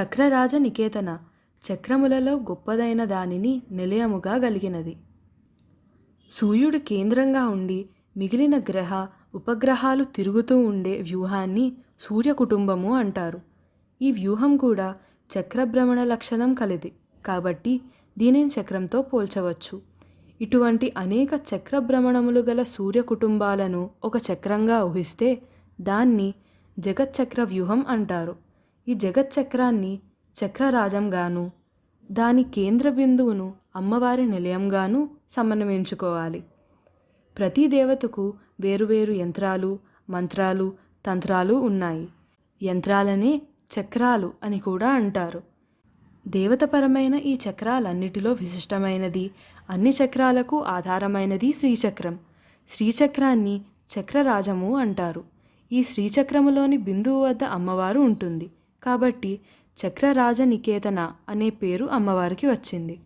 చక్రరాజ నికేతన చక్రములలో గొప్పదైన దానిని నిలయముగా గలిగినది. సూర్యుడు కేంద్రంగా ఉండి మిగిలిన ఉపగ్రహాలు తిరుగుతూ ఉండే వ్యూహాన్ని సూర్యకుటుంబము అంటారు. ఈ వ్యూహం కూడా చక్రభ్రమణ లక్షణం కలది కాబట్టి దీనిని చక్రంతో పోల్చవచ్చు. ఇటువంటి అనేక చక్రభ్రమణములు గల సూర్య కుటుంబాలను ఒక చక్రంగా ఊహిస్తే దాన్ని జగచ్చక్ర వ్యూహం అంటారు. ఈ జగచ్చక్రాన్ని చక్రరాజంగాను దాని కేంద్ర బిందువును అమ్మవారి నిలయంగాను సమన్వయించుకోవాలి. ప్రతి దేవతకు వేరువేరు యంత్రాలు, మంత్రాలు, తంత్రాలు ఉన్నాయి. యంత్రాలనే చక్రాలు అని కూడా అంటారు. దేవతపరమైన ఈ చక్రాలన్నిటిలో విశిష్టమైనది, అన్ని చక్రాలకు ఆధారమైనది శ్రీచక్రం. శ్రీచక్రాన్ని చక్రరాజము అంటారు. ఈ శ్రీచక్రములోని బిందువు వద్ద అమ్మవారు ఉంటుంది కాబట్టి చక్రరాజ నికేతన అనే పేరు అమ్మవారికి వచ్చింది.